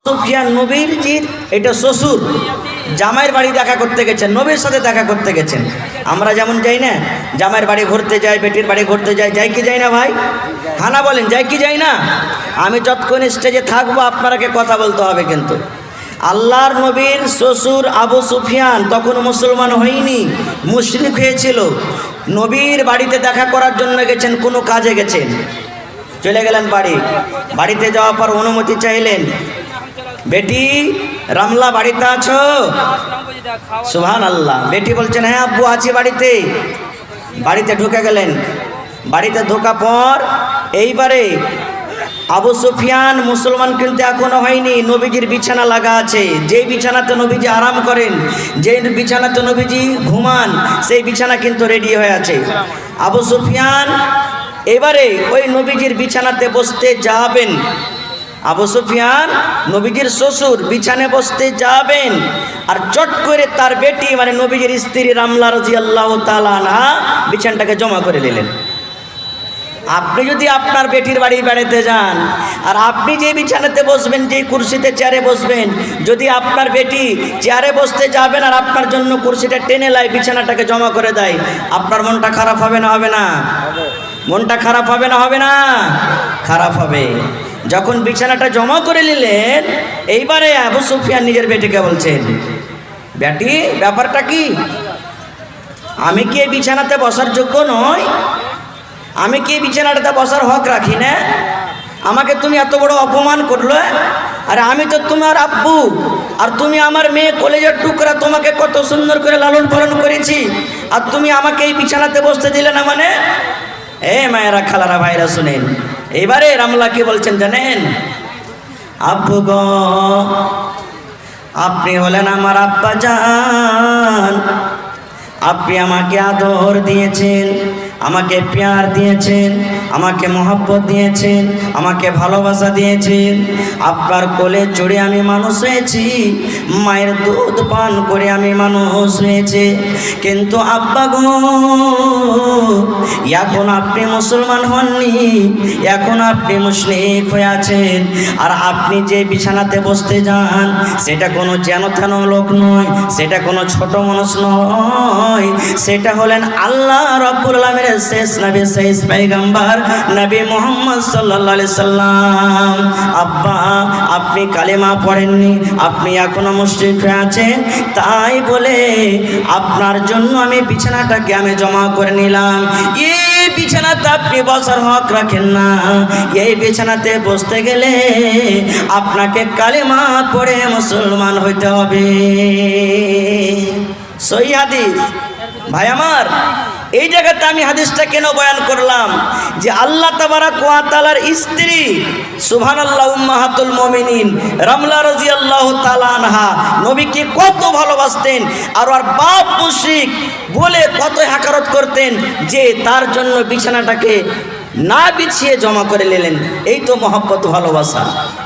সুফিয়ান নবীজির এটা শ্বশুর জামাইয়ের বাড়ি দেখা করতে গেছেন, নবীর সাথে দেখা করতে গেছেন। আমরা যেমন যাই না, জামাইয়ের বাড়ি ঘুরতে যাই, বেটির বাড়ি ঘুরতে যাই, যাই কি যাই না ভাই? হানা বলেন, যাই কি যাই না? আমি যতক্ষণ স্টেজে থাকবো আপনাকে কথা বলতে হবে। কিন্তু আল্লাহর নবীর শ্বশুর আবু সুফিয়ান তখন মুসলমান হয়নি, মুশরিক হয়েছিল। নবীর বাড়িতে দেখা করার জন্য গেছেন, কোনো কাজে গেছেন, চলে গেলেন বাড়িতে যাওয়ার পর অনুমতি চাইলেন, বেটি রামলা বাড়িতে আছো? সুবহানাল্লাহ। বেটি বলছেন হ্যাঁ আব্বু আছি বাড়িতে ঢুকে গেলেন। বাড়িতে ঢোকা পর এইবারে আবু সুফিয়ান মুসলমান কিন্তু এখনো হয়নি, নবীজির বিছানা লাগা আছে। যেই বিছানাতে নবীজি আরাম করেন, যেই বিছানাতে নবীজি ঘুমান, সেই বিছানা কিন্তু রেডি হয়ে আছে। আবু সুফিয়ান এবারে ওই নবীজির বিছানাতে বসতে যাবেন। আবু সুফিয়ান নবীজির শ্বশুর বিছানে বসতে যাবেন, আর চট করে তার বেটি মানে নবীজির স্ত্রী রামলা রাদিয়াল্লাহু তাআলা আনহা বিছানাটাকে জমা করে নিলেন। আপনি যদি আপনার বেটির বাড়ি বেড়াতে যান, আর আপনি যে বিছানাতে বসবেন, যে কুরসিতে চেয়ারে বসবেন, যদি আপনার বেটি চেয়ারে বসতে যাবেন আর আপনার জন্য কুরসিটা টেনে লাই বিছানাটাকে জমা করে দেয়, আপনার মনটা খারাপ হবে না হবে না? মনটা খারাপ হবে না হবে না? খারাপ হবে। যখন বিছানাটা জমা করে নিলেন, এইবারে আবু সুফিয়ান নিজের বেটিকে বলছেন, বেটি ব্যাপারটা কি? আমি কি এই বিছানাতে বসার যোগ্য নই? আমি কি এই বিছানাটাতে বসার হক রাখি না? আমাকে তুমি এত বড় অপমান করলো। আরে আমি তো তোমার আব্বু, আর তুমি আমার মেয়ে, কলেজের টুকরা, তোমাকে কত সুন্দর করে লালন পালন করেছি, আর তুমি আমাকে এই বিছানাতে বসতে দিলে না? মানে মায়েরা, খালারা, ভাইরা শুনেন, এবারে রামলা কি বলছেন জানেন? আব্বু গো, আপনি হলেন আমার আব্বা জান, আপনি আমাকে আদর দিয়েছেন, আমাকে প্যার দিয়েছেন, আমাকে মহব্বত দিয়েছেন, আমাকে ভালোবাসা দিয়েছেন। আপনার কোলে চড়ে আমি মানুষ হয়েছি, মায়ের দুধ পান করে আমি মানুষ হয়েছি। কিন্তু আব্বা গো, এখন আপনি মুসলমান হননি, এখন আপনি মুশরিক হয়ে আছেন। আর আপনি যে বিছানাতে বসতে যান, সেটা কোনো যেন তেন লোক নয়, সেটা কোনো ছোট মানুষ নয়, সেটা হলেন আল্লাহ রাব্বুল আলামিনের শেষ নবী, শেষ পয়গম্বর নবী মুহাম্মদ সাল্লাল্লাহু আলাইহি সাল্লাম। আব্বা, আপনি কালেমা পড়েননি, আপনি এখনো মুশরিক হয়ে আছেন, তাই বলে আপনার জন্য আমি বিছানাটাকে আমি জমা করে নিলাম। এই বিছানাতে আপনি বসার হক রাখেন না, এই বিছানাতে বসতে গেলে আপনাকে কালেমা পড়ে মুসলমান হইতে হবে। সহিহ হাদিস। ভাই আমার, এই জায়গাতে আমি হাদিসটা কেন বয়ান করলাম? যে আল্লাহ তাবারাক ওয়া তাআলার স্ত্রী সুবহানাল্লাহ উম্মাহাতুল মুমিনিন রামলা রাদিয়াল্লাহু তাআলা আনহা নবীকে কত ভালোবাসতেন, আর ওর বাপ মুশরিক বলে কত হাকারত করতেন, যে তার জন্য বিছানাটাকে না বিছিয়ে জমা করে নিলেন। এই তো মহব্বত, ভালোবাসা।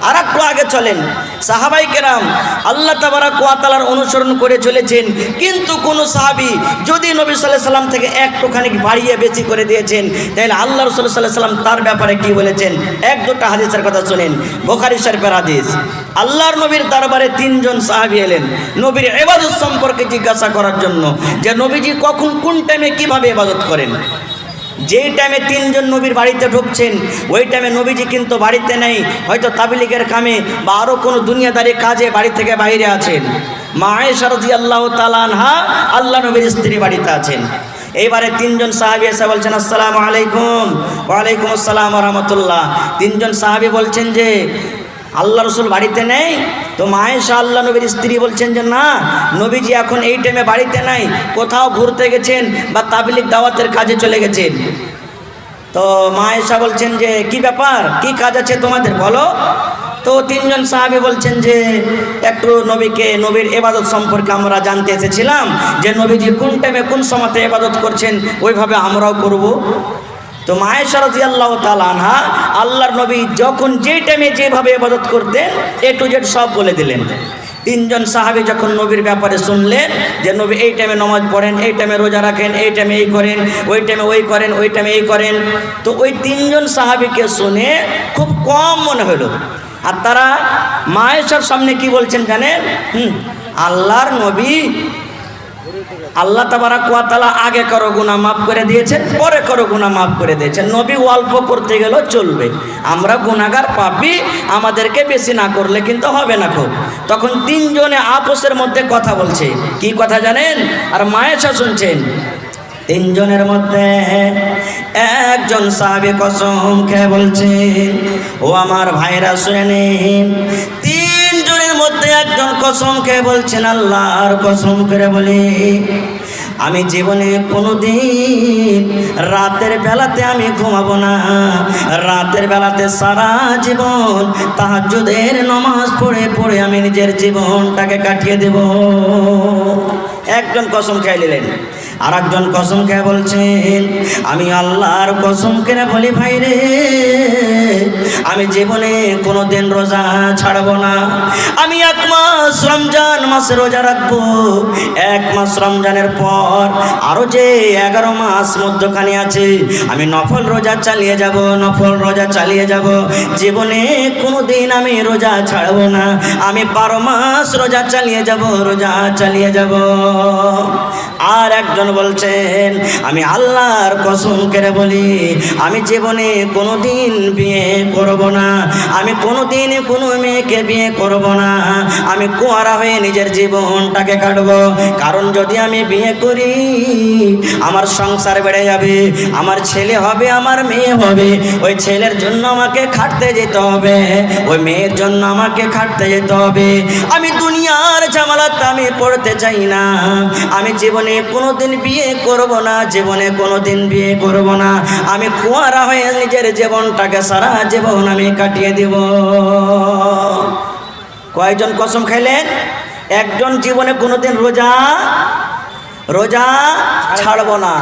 আর একটু আগে চলেন, সাহাবাই কেরাম আল্লাহ তাবারাক ওয়া তাআলার অনুসরণ করে চলেছেন, কিন্তু কোন সাহাবী যদি নবী সাল্লাল্লাহু আলাইহি সাল্লাম থেকে একটুখানি বাড়িয়ে বেশি করে দিয়েছেন, তাহলে আল্লাহ রাসূল সাল্লাল্লাহু আলাইহি সাল্লাম তার ব্যাপারে কি বলেছেন? এক দুটো হাদিসের কথা শুনেন, বুখারী শরীফের হাদিস। আল্লাহর নবীর দরবারে তিনজন সাহাবী এলেন নবীর ইবাদত সম্পর্কে জিজ্ঞাসা করার জন্য, যে নবীজি কখন কোন টাইমে কিভাবে ইবাদত করেন। যেই টাইমে তিনজন নবীর বাড়িতে ঢুকছেন, ওই টাইমে নবীজি কিন্তু বাড়িতে নেই, হয়তো তাবলীগের কামে বা আরও কোনো দুনিয়াদারি কাজে বাড়ি থেকে বাইরে আছেন। মা আয়েশা রাদিয়াল্লাহু তাআলা আনহা আল্লাহ নবীর স্ত্রী বাড়িতে আছেন। এইবারে তিনজন সাহাবী এসে বলছেন আসসালামু আলাইকুম। ওয়ালাইকুম আসসালাম ওয়া রাহমাতুল্লাহ। তিনজন সাহাবী বলছেন যে আল্লাহ রসুল বাড়িতে নেই। তো মা আয়েশা আল্লাহ নবীর স্ত্রী বলছেন যে না, নবীজি এখন এই টাইমে বাড়িতে নাই, কোথাও ঘুরতে গেছেন বা তাবলীগ দাওয়াতের কাজে চলে গেছেন। তো মা আয়েশা বলছেন যে কি ব্যাপার, কি কাজ আছে তোমাদের, বলো। তো তিনজন সাহাবী বলছেন যে একটু নবীর ইবাদত সম্পর্কে আমরা জানতে এসেছিলাম, যে নবীজি কোন টাইমে কোন সময়তে ইবাদত করছেন, ওইভাবে আমরাও করব। তো মা আয়েশা রাদিয়াল্লাহু তাআলা আনহা আল্লাহর নবী যখন যে টাইমে যেভাবে ইবাদত করতেন এ টু জেড সব বলে দিলেন। তিনজন সাহাবী যখন নবীর ব্যাপারে শুনলেন যে নবী এই টাইমে নামাজ পড়েন, এই টাইমে রোজা রাখেন, এই টাইমে এই করেন, ওই টাইমে ওই করেন, ওই টাইমে এই করেন, তো ওই তিনজন সাহাবীকে শুনে খুব কম মনে হলো। আর তারা মায়েশার সামনে কি বলছেন জানেন? আল্লাহর নবী, আল্লাহ তাবারাক ওয়া তাআলা আগে করো গুনাহ মাফ করে দিয়েছেন, পরে করো গুনাহ মাফ করে দিয়েছেন। নবী অল্প করতে গেলেও চলবে, আমরা গুনাহগার পাপী, আমাদেরকে বেশি না করলে কিন্তু হবে না। খুব তখন তিনজনে আপসের মধ্যে কথা বলছে। কি কথা জানেন? আর মায়েশা শুনছেন। তিনজনের মধ্যে একজন সাহাবী কসম খেয়ে বলছে, ও আমার ভাইরা শুনে নিন, তিনজনের মধ্যে একজন কসম খেয়ে বলছেন, আল্লাহর কসম করে বলি, আমি জীবনে কোনোদিন রাতের বেলাতে আমি ঘুমাবো না, রাতের বেলাতে সারা জীবন তাহাজ্জুদের নামাজ পড়ে পড়ে আমি নিজের জীবনটাকে কাটিয়ে দেব। একজন কসম খেয়ে নিলেন। আর একজন কসম খেয়ে বলছেন, আমি আল্লাহর কসম করে বলি ভাই রে, আমি জীবনে কোনোদিন রোজা ছাড়বো না, আমি 1 মাস রমজান মাসে রোজা রাখবো, 1 মাস রমজানের পর আরো যে 11 মাস মধ্যখানে আছে আমি নফল রোজা চালিয়ে যাব, নফল রোজা চালিয়ে যাব, জীবনে কোনোদিন আমি রোজা ছাড়বো না, আমি 12 মাস রোজা চালিয়ে যাব, রোজা চালিয়ে যাব। আর একজন বলছেন, আমি আল্লাহর কসম করে বলি, আমি জীবনে কোনোদিন বিয়ে করব না, আমি কোনোদিন কোনো মেয়েকে বিয়ে করব না, আমি কুঁয়ারা হয়ে নিজের জীবনটাকে কাটবো। কারণ যদি আমি বিয়ে করি আমার সংসার বেড়ে যাবে, আমার ছেলে হবে, আমার মেয়ে হবে, ওই ছেলের জন্য আমাকে খাটতে যেতে হবে, ওই মেয়ের জন্য আমাকে খাটতে যেতে হবে। আমি দুনিয়ার ঝামেলাতে আমি পড়তে চাই না, আমি জীবনে কোনোদিন বিয়ে করব না, জীবনে কোনোদিন বিয়ে করব না, আমি কুঁয়ারা হয়ে নিজের জীবনটাকে সারা জীবন আমি কাটিয়ে দেব। কয়জন কসম খাইলেন? একজন জীবনে কোনোদিন রোজা ছাড়বো না,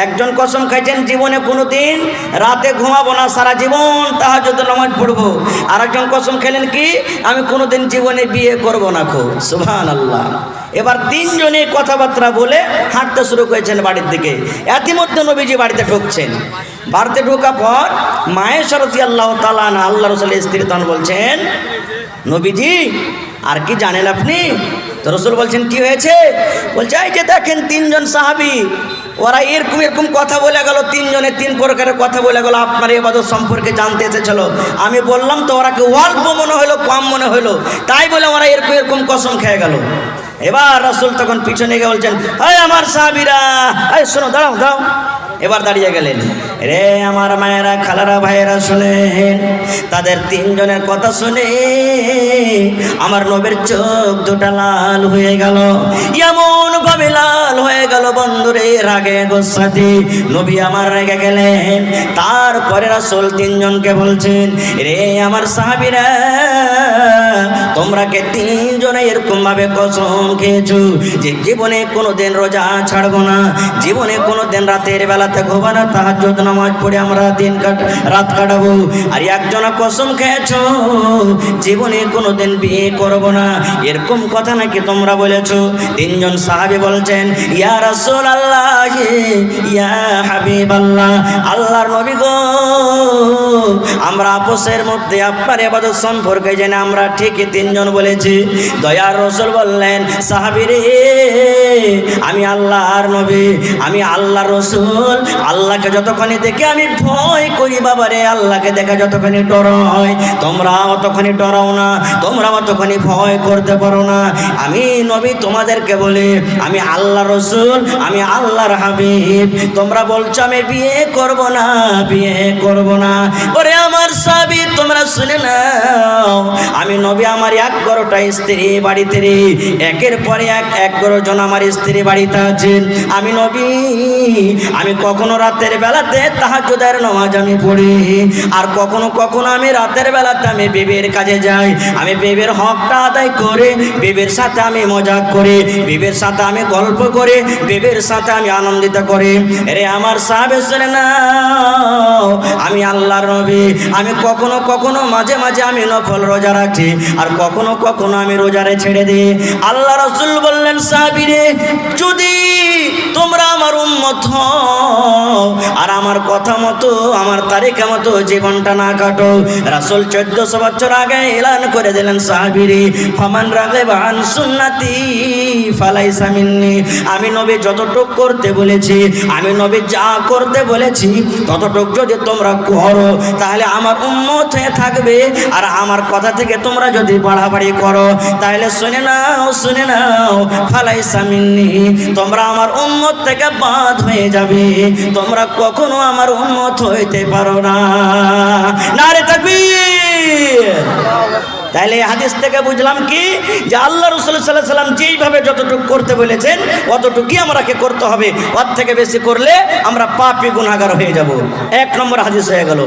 একজন কসম খাইছেন জীবনে কোনোদিন রাতে ঘুমাবো না, সারা জীবন তাহাজ্জুদের নামাজ পড়বো। আর একজন কসম খেলেন কি, আমি কোনোদিন জীবনে বিয়ে করব না। খুব সুবহানাল্লাহ। এবার তিনজনে কথাবার্তা বলে হাঁটতে শুরু করেছেন বাড়ির দিকে। ইতিমধ্যে নবীজি বাড়িতে ঢুকছেন। বাড়িতে ঢোকার পর মায়েশা রাদিয়াল্লাহু তাআলা আনহা আল্লাহ রাসূলের স্ত্রী তখন বলছেন, নবীজি আর কি জানেন আপনি? তো রাসূল বলছেন, কি হয়েছে? বলছে, এই যে দেখেন তিনজন সাহাবী, ওরা এরকম এরকম কথা বলে গেল, তিনজনে 3 প্রকারের কথা বলে গেল, আপনার ইবাদত সম্পর্কে জানতে এসেছিল। আমি বললাম তো ওরাকে অল্প মনে হলো, কম মনে হলো, তাই বলে ওরা এরকম এরকম কসম খেয়ে গেল। এবার রাসূল তখন পিছনে গিয়ে বলছেন, এই আমার সাহাবীরা, এই শোনো, দাঁড়াও দাঁড়াও। এবার দাঁড়িয়ে গেলেন। রে আমার মায়েরা, খালারা, ভাইয়েরা শুনেন, তাদের তিনজনের কথা শুনে আমার নবীর চোখ দুটা লাল হয়ে গেল, এমন ভাবে লাল হয়ে গেল বন্ধুরে, রাগে গোসাতে নবী আমার রেগে গেলেন। তারপরে রাসূল তিনজনকে বলছেন, রে আমার সাহাবীরা, তোমরা কে তিনজনে এরকম ভাবে কসম খেয়েছো যে জীবনে কোনোদিন রোজা ছাড়বো না, জীবনে কোনোদিন রাতের বেলাতে ঘুমাবো না, তাহাজ্জুদ নামাজ পড়ে আমরা রাত কাটাবো। আর একজনা কসম খেয়েছো জীবনে কোনোদিন বিয়ে করবো না, এরকম কথা নাকি তোমরা বলেছো? তিনজন সাহাবী বলছেন, ইয়া রাসূলুল্লাহ, ইয়া হাবিবাল্লাহ, আল্লাহর নবী গো, আমরা আপসের মধ্যে আপনার ইবাদত সম্পর্কে জেনে আমরা ঠিকই তিনজন বলেছি। দয়ার রাসূল বললেন, সাহাবীরে, আমি আল্লাহর নবী, আমি আল্লাহর রাসূল, আল্লাহকে যতক্ষণে দেখে আমি ভয় করি বাবারে, আল্লাহকে দেখে যতক্ষণে ডর হয়, তোমরা অতক্ষণে ডরাও না, তোমরা অতক্ষণে ভয় করতে পারো না। আমি নবী তোমাদেরকে বলি, আমি আল্লাহর রাসূল, আমি আল্লাহর হাবিব, তোমরা বলছো আমি বিয়ে করব না, বিয়ে করব না। ওরে আমার সাহাবী, তোমরা শুনে নাও, আমি নবী, আমার 11টা স্ত্রী বাড়িতে, একের পরে এক 11 জন আমার স্ত্রী বাড়িতে আছেন। আমি নবী, আমি কখনো রাতের বেলাতে তাহাজ্জুদের নামাজ আমি পড়ি, আর কখনো কখনো আমি রাতের বেলাতে আমি বিবির কাজে যাই, আমি বিবির হকটা আদায় করে বিবির সাথে আমি মজা করে, বিবির সাথে আমি গল্প করে, বিবির সাথে আমি আনন্দিত করি। রে আমার সাহাবী শুনে নাও, আমি আল্লাহর নবী, আমি কখনো কখনো মাঝে মাঝে আমি নফল রোজা রাখি, আর কখনো কখনো আমি রোজারে ছেড়ে দিই। আল্লাহ রাসূল বললেন, সাহাবীরে, যদি তোমরা আমার উম্মত হও আর আমার কথা মতো আমার তারিখা মতো জীবনটা না কাটো, রাসূল 1400 বছর আগে এলান করে দিলেন, সাহাবীরে, ফামান রাগিবা আন সুন্নতি ফালাইসা মিন্নি। আমি নবী যতটুক করতে বলেছি, আমি নবী যা করতে বলেছি ততটুক যদি তোমরা করো তাহলে আমার উম্মত হয়ে থাকবে। আর আমার কথা থেকে তোমরা যদি বাড়াবাড়ি করো তাহলে শুনে নাও ফালাইসা মিন্নি, তোমরা আমার উম্মত থেকে বাদ হয়ে যাবে, তোমরা কখনো আমার উম্মত হইতে পারো না। নারে তাকবীর। তাহলে এই হাদিস থেকে বুঝলাম কি, যে আল্লাহ রাসূল সাল্লাল্লাহু আলাইহি ওয়াসাল্লাম যেইভাবে যতটুকু করতে বলেছেন অতটুকুই আমাকে করতে হবে, ওর থেকে বেশি করলে আমরা পাপী গুনাহগার হয়ে যাব। এক নম্বর হাদিস হয়ে গেল।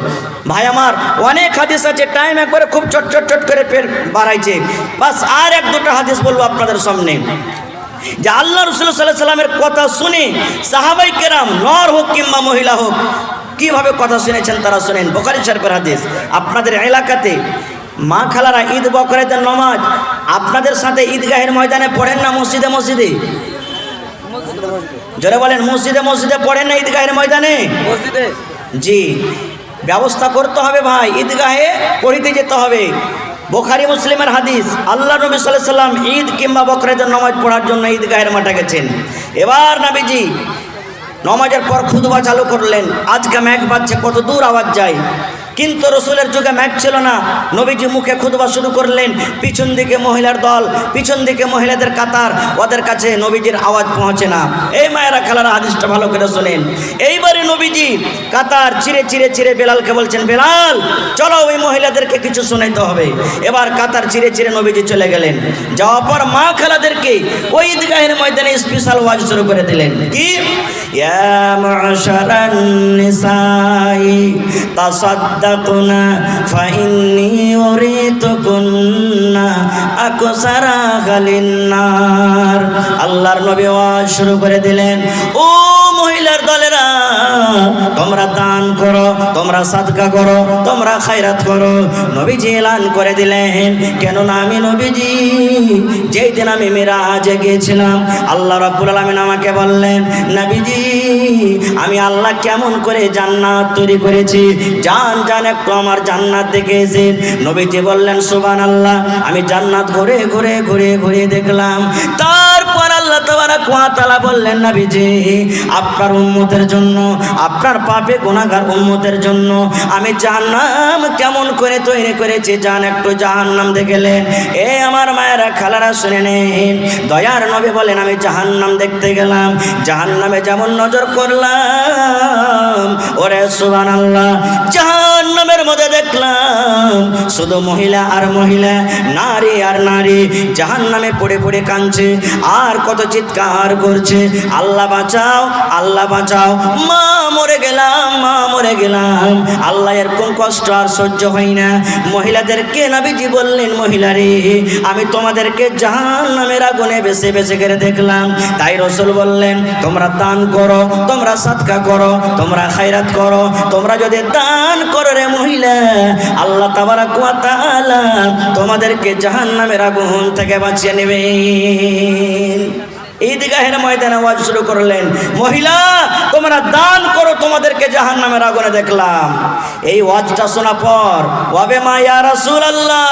ভাই আমার, অনেক হাদিস আছে, টাইম একবারে খুব চট করে ফের বাড়াইছে। বাস আর এক দুটো হাদিস বলবো আপনাদের সামনে, যে আল্লাহ রাসূল সাল্লাল্লাহু আলাইহি ওয়াসাল্লামের কথা শুনে সাহাবায়ে কেরাম, নর হোক কিংবা মহিলা হোক, কিভাবে কথা শুনেছেন তারা শুনেন। বুখারী শরীফের হাদিস। আপনাদের এলাকাতে মা খালারা ঈদ বকরাতের নামাজ আপনাদের সাথে ঈদগাহের ময়দানে পড়েন না মসজিদে মসজিদে? জোরে বলেন, মসজিদে পড়েন না ঈদগাহের ময়দানে? মসজিদে। জি, ব্যবস্থা করতে হবে ভাই, ঈদগাহে পড়িতে যেতে হবে। বুখারী মুসলিমের হাদিস, আল্লাহ নবী সাল্লাল্লাহু আলাইহি ওয়াসাল্লাম ঈদ কিংবা বকরাতের নামাজ পড়ার জন্য ঈদগাহের মাঠে গেছেন। এবার নবীজি নামাজের পর খুতবা চালু করলেন। আজকে মেঘ বাজছে, কত দূর আওয়াজ যায়, কিন্তু রসুলের যুগে ম্যাচ ছিল না। নবীজি মুখে খুতবা শুরু করলেন, পিছন দিকে মহিলার দল, পিছন দিকে মহিলাদের কাতার, ওদের কাছে নবীজির আওয়াজ পৌঁছে না। এই মায়েরা খালারা হাদিসটা ভালো করে শোনেন। এইবারে নবীজি কাতার চিরে বেলালকে বলছেন, বেলাল চলো ওই মহিলাদেরকে কিছু শোনাইতে হবে। এবার কাতার চিরে নবীজি চলে গেলেন। যাওয়ার পর মা খালাদেরকে ওই ঈদগাহের ময়দানে স্পেশাল ওয়াজ শুরু করে দিলেন। কি? ইয়া মাশারান নিসাই তাসাদ্দাকুনা ফাইন্নী উরিতুকুন্না আকসারা গালিন্নার। আল্লাহর নবী ওয়াজ শুরু করে দিলেন, ও মহিলার দলেরা, তোমরা দান করো, তোমরা সাদকা করো, তোমরা খায়রাত করো। নবীজি এলান করে দিলেন, কেননা আমি নবীজি যেই দিন আমি মিরাজে গিয়েছিলাম, আল্লাহ রাব্বুল আলামিন আমাকে বললেন, নবীজি আমি আল্লাহ কেমন করে জান্নাত তৈরি করেছি, জান একটু আমার জান্নাত দেখেছেন? নবীজি বললেন, সুবহানাল্লাহ। আমি জান্নাত ঘুরে দেখলাম। তারপর আল্লাহ তাবারাক ওয়া তাআলা বললেন, নবীজি আপনার উম্মতের জন্য, আপনার পাপে গুনাহগার উম্মতের জন্য আমি জাহান্নাম কেমন করে তৈরি করেছি, জান একটু জাহান্নাম দেখলেন? এ আমার মায়েরা খালারা শুনে নেন। দয়ার নবী বলেন, আমি জাহান্নাম দেখতে গেলাম, জাহান্নামে যেমন নজর করলাম, ওরে সুবহানাল্লাহ, জাহান্নামের মধ্যে দেখলাম শুধু মহিলা আর মহিলা, নারী আর নারী জাহান্নামে পড়ে কাঁদছে আর কত চিৎকার করছে, আল্লাহ বাঁচাও, আল্লাহ বাঁচাও, মা মরে গেলাম। আল্লাহ এরকম কষ্ট আর সহ্য হয় না। মহিলাদেরকে নবীজি বললেন, মহিলারে আমি তোমাদেরকে জাহান্নামের আগুনে বেছে করে দেখলাম। তাই রাসূল বললেন, তোমরা দান করো, তোমরা সাদকা করো, তোমরা খায়রাত করো। তোমরা যদি দান করো রে মহিলা, আল্লাহ তাবারাক ওয়া তাআলা তোমাদেরকে জাহান্নামের আগুন থেকে বাঁচিয়ে নেবেন। ঈদগাহের ময়দানে ওয়াজ শুরু করলেন, মহিলা তোমরা দান করো, তোমাদেরকে জাহান্নামের আগুনে দেখলাম। এই ওয়াজটা শোনা পর ওয়াবে মা ইয়া রাসূলুল্লাহ,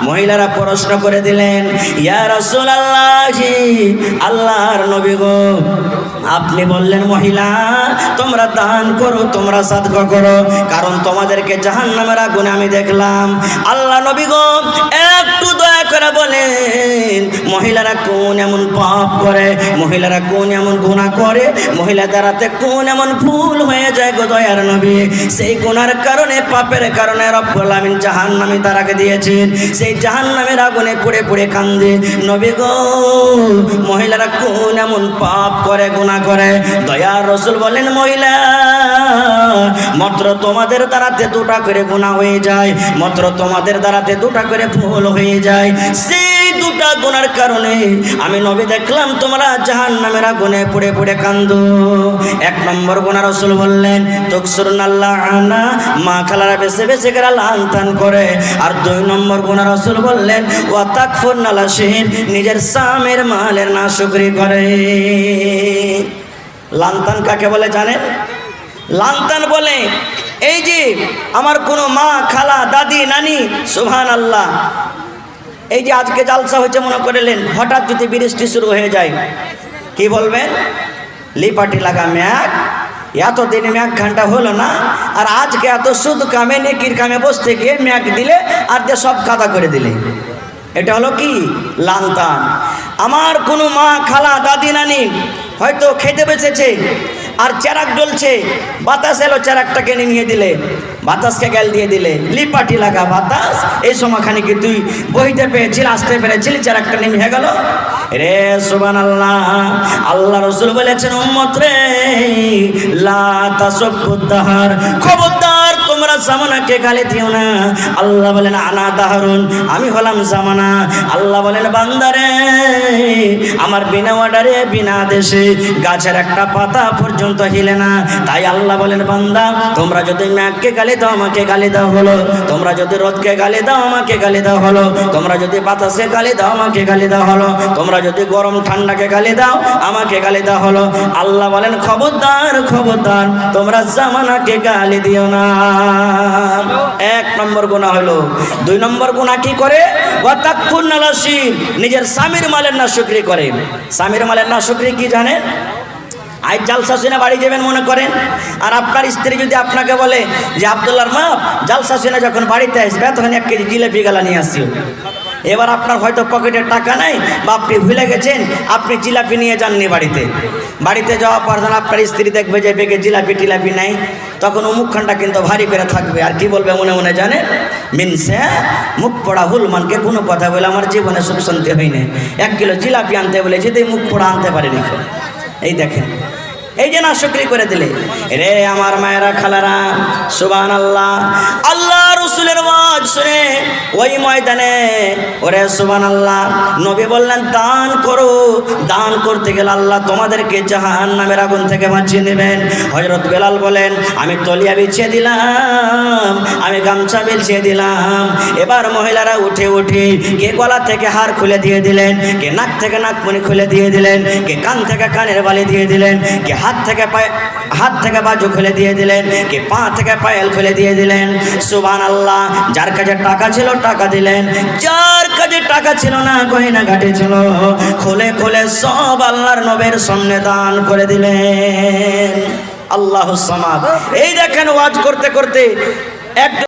মহিলারা প্রশ্ন করে দিলেন, ইয়া রাসূলুল্লাহ, আল্লাহর নবী গো, আপনি বললেন মহিলা তোমরা দান করো, তোমরা সাদকা করো, কারণ তোমাদেরকে জাহান্নামের আগুনে আমি দেখলাম। আল্লাহ নবী গো একটু দয়া করে বলেন, মহিলারা কোন এমন পাপ করে, মহিলারা কোন এমন গুনাহ করে, মহিলা দ্বারাতে কোন এমন ভুল হয়ে যায় গো দয়ার নবী? সেই গুনার কারণে, পাপের কারণে রব্বুল আমিন জাহান্নামে তারাকে দিয়েছেন। সেই জাহান্নামের আগুনে পড়ে কান্দে। নবী গো মহিলারা কোন এমন পাপ করে, গুনাহ করে? দয়ার রাসূল বলেন, মহিলা মাত্র তোমাদের দ্বারাতে দুটা করে গুনাহ হয়ে যায়, মাত্র তোমাদের দ্বারাতে দুটা করে ভুল হয়ে যায়। সেই দুটা কবিরা গুনার কারণে আমি নবী দেখলাম তোমরা জাহান্নামের আগুনে পুড়ে পুড়ে কান্দো। এক নম্বর গুনাহ রাসূল বললেন তুকসুরুনাল্লাহ আনা, মা খালারা বেছে বেছে করে লানতান করে। আর 2 নম্বর গুনাহ রাসূল বললেন ওয়া তাকফুরনাল আশির, নিজের স্বামীর মালের নাশুকরি করে। লানতান কাকে বলে জানেন? লানতান বলে এই যে আমার কোনো মা খালা দাদি নানি, সুবহানাল্লাহ, এই যে আজকে জালসা হয়েছে মনে করলেন, হঠাৎ যদি বৃষ্টি শুরু হয়ে যায় কি বলবেন? লিপাটি লাগা ম্যাগ, এতদিন ম্যাগ ঘন্টা হলো না, আর আজকে এত সুদ কামে নেকির কামে বসতে গিয়ে ম্যাগ দিলে আর যে সব কাদা করে দিলে। এটা হলো কি? লানতান। আমার কোনো মা খালা দাদি নানি হয়তো খেতে বেঁচেছে আর চেরাক জ্বলছে, বাতাস এলো চেরাকটাকে নিমিয়ে দিলে, বাতাসকে গাল দিয়ে দিলে, লিপাটি লাগা বাতাস, এই সময়খানে কি তুই বইতে পেয়েছিলি, আসতে পেরেছিলি, চেরাকটা নিমিয়ে গেল রে। সুবহানাল্লাহ। আল্লাহ রাসূল বলেছেন উম্মত রে লা তাসুবুদ্দাহার, খবরদার তোমরা জামানাকে গালি দিও না। আল্লাহ বলেন আনা দাহরুন, আমি হলাম জামানা। আল্লাহ বলেন বান্দারে আমার বিনা অর্ডারে বিনা আদেশে গাছের একটা পাতা পর্যন্ত হিলে না। তাই আল্লাহ বলেন বান্দা তোমরা যদি মেঘকে গালি দাও আমাকে গালি দাও হলো, তোমরা যদি রোদকে গালি দাও আমাকে গালি দাও হলো, তোমরা যদি বাতাসকে গালি দাও আমাকে গালি দাও হলো, তোমরা যদি গরম ঠান্ডাকে গালি দাও আমাকে গালি দাও হলো। আল্লাহ বলেন খবরদার খবরদার তোমরা জামানাকে গালি দিও না। 1 নম্বর গুনাহ হলো। 2 নম্বর গুনাহ কি করে? ওয়া তাকফুরনাল আশির, নিজের স্বামীর মালের নাশুকরি করে। স্বামীর মালের নাশুকরি কি জানেন? আজ জালসা শুনে বাড়ি যাবেন মনে করেন, আর আপনার স্ত্রী যদি আপনাকে বলে যে আব্দুল্লাহর মা জালসা শুনে যখন বাড়িতে আসবে তখন 1 কেজি জিলেপি গালা নিয়ে আসিও। এবার আপনার হয়তো পকেটে টাকা নাই বা আপনি ভুলে গেছেন, আপনি জিলাপি নিয়ে যাননি বাড়িতে। বাড়িতে যাওয়ার পর যখন আপনার স্ত্রী দেখবে যে বেগে জিলাপি টিলাপি নাই, তখন ও মুখখানটা কিন্তু ভারী করে থাকবে। আর কি বলবে মনে মনে জানেন? মিনসে মুখ পড়া হুলমানকে কোনো কথা বলে আমার জীবনে সুখ শান্তি হয়নি। 1 কিলো জিলাপি আনতে বলেছে, তাই মুখ পড়া আনতে পারেনি। এই দেখেন, এই যে নাশুকরি করে দিলে রে আমার মায়েরা খালারা। সুবহানাল্লাহ। আল্লাহ রাসূলের ওয়াজ শুনে ওই ময়দানে ওরে সুবহানাল্লাহ নবী বললেন দান করো। দান করতে গেলে আল্লাহ তোমাদেরকে জাহান্নামের আগুন থেকে বাঁচিয়ে নেবেন। হযরত বেলাল বলেন আমি তলিয়া বিছিয়ে দিলাম, আমি গামছা বিছিয়ে দিলাম। এবার মহিলারা উঠে উঠে কে গলা থেকে হার খুলে দিয়ে দিলেন, কে নাক থেকে নাকমণি খুলে দিয়ে দিলেন, কে কান থেকে কানের বালি দিয়ে দিলেন, কে হাত থেকে বাজু খুলে দিয়ে দিলেন, কে পা থেকে পায়েল খুলে দিয়ে দিলেন। সুবহানাল্লাহ। যার কাছে টাকা ছিল টাকা দিলেন, যার কাছে টাকা ছিল না গয়না ঘাটে ছিল খুলে খুলে সব আল্লাহর নবীর সামনে দান করে দিলেন। আল্লাহুস সামাদ। এই দেখেন ওয়াজ করতে করতে এক